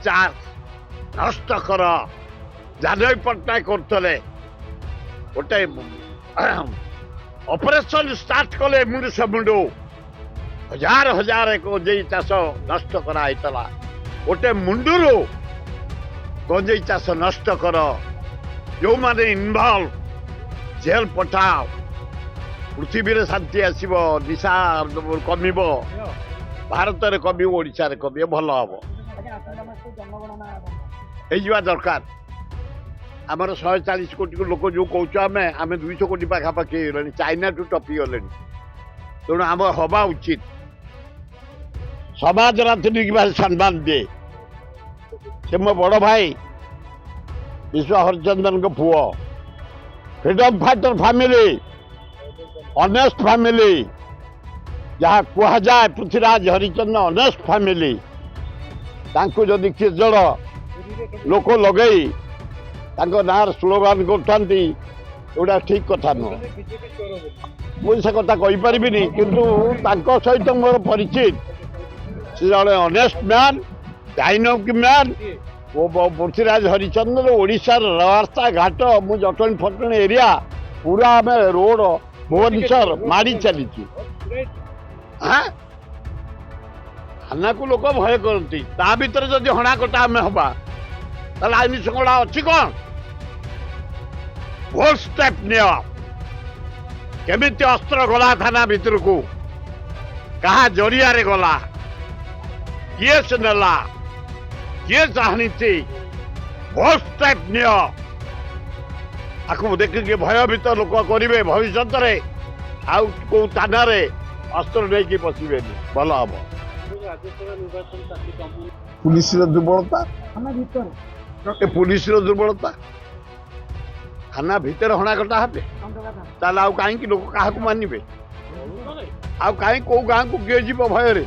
ଚାଷ ନଷ୍ଟ କର ଜାନକୀ ପଟ୍ଟନାୟକ କରୁଥିଲେ ଗୋଟେ ଅପରେସନ ଷ୍ଟାର୍ଟ କଲେ ମୁଣ୍ଡୁ ସେ ମୁଣ୍ଡୁ ହଜାର ହଜାର ଗଞ୍ଜେଇ ଚାଷ ନଷ୍ଟ କରାହେଇଥିଲା ଗୋଟେ ମୁଣ୍ଡୁରୁ ଗଞ୍ଜେଇ ଚାଷ ନଷ୍ଟ କର ଯେଉଁମାନେ ଇନଭଲ୍ଭ ଜେଲ ପଠାଅ ପୃଥିବୀରେ ଶାନ୍ତି ଆସିବ ନିଶା କମିବ ଭାରତରେ କମିବ ଓଡ଼ିଶାରେ କମିବ ଭଲ ହବ ହେଇଯିବା ଦରକାର ଆମର 140 କୋଟି ଲୋକ ଯୋଉ କହୁଛୁ ଆମେ 200 କୋଟି ପାଖାପାଖି ହେଇଗଲେଣି ଚାଇନାଠୁ ଟପି ଗଲେଣି ତେଣୁ ଆମ ହବା ଉଚିତ ସମାଜ ରାଜନୀତି ଭାରି ସମ୍ମାନ ଦିଏ ସେ ମୋ ବଡ଼ ଭାଇ ବିଶ୍ୱ ହରିଚନ୍ଦନଙ୍କ ପୁଅ freedom fighter family honest family ଯାହା କୁହାଯାଏ ପୃଥ୍ୱୀରାଜ ହରିଚନ୍ଦନ ଅନେଷ୍ଟ ଫ୍ୟାମିଲି ତାଙ୍କୁ ଯଦି କିଏ ଜଣ ଲୋକ ଲଗେଇ ତାଙ୍କ ନାଁରେ ସ୍ଲୋଗାନ କରୁଥାନ୍ତି ଏଗୁଡ଼ା ଠିକ୍ କଥା ନୁହଁ ମୁଁ ସେ କଥା କହିପାରିବିନି କିନ୍ତୁ ତାଙ୍କ ସହିତ ମୋର ପରିଚିତ ସେ ଜଣେ honest man dynamic man Prithviraj Harichandan ଓଡ଼ିଶାର ରାସ୍ତା ଘାଟ ମୁଁ ଜଟଣୀ ଫଟଣୀ ଏରିଆ ପୁରା ଆମେ ରୋଡ ଭୁବନେଶ୍ୱର ମାଡ଼ି ଚାଲିଛୁ ଥାନାକୁ ଲୋକ ଭୟ କରନ୍ତି ତା ଭିତରେ ଯଦି ହଣାକଟା ଆମେ ହବା ତାହେଲେ ଆଇନ ଶୃଙ୍ଖଳା ଅଛି କ'ଣ ବୋଲ୍ଡ ଷ୍ଟେପ୍ ନିଅ କେମିତି ଅସ୍ତ୍ର ଗଲା ଥାନା ଭିତରକୁ କାହା ଜରିଆରେ ଗଲା କିଏ ସେ ନେଲା କିଏ ଚାହିଁଛି ବୋଲ୍ଡ ଷ୍ଟେପ୍ ନିଅ ଆକୁ ଦେଖିକି ଭୟଭୀତ ଲୋକ କରିବେ ଭବିଷ୍ୟତରେ ଆଉ କୋଉ ଥାନାରେ ଅସ୍ତ୍ର ନେଇକି ବସିବେନି ଭଲ ହବ ପୁଲିସର ଦୁର୍ବଳତା ପୁଲିସର ଦୁର୍ବଳତା ଥାନା ଭିତରେ ହଣାକଟା ହେବେ ତାହେଲେ ଆଉ କାହିଁକି ଲୋକ କାହାକୁ ମାନିବେ ଆଉ କାହିଁ କୋଉ ଗାଁକୁ କିଏ ଯିବ ଭୟରେ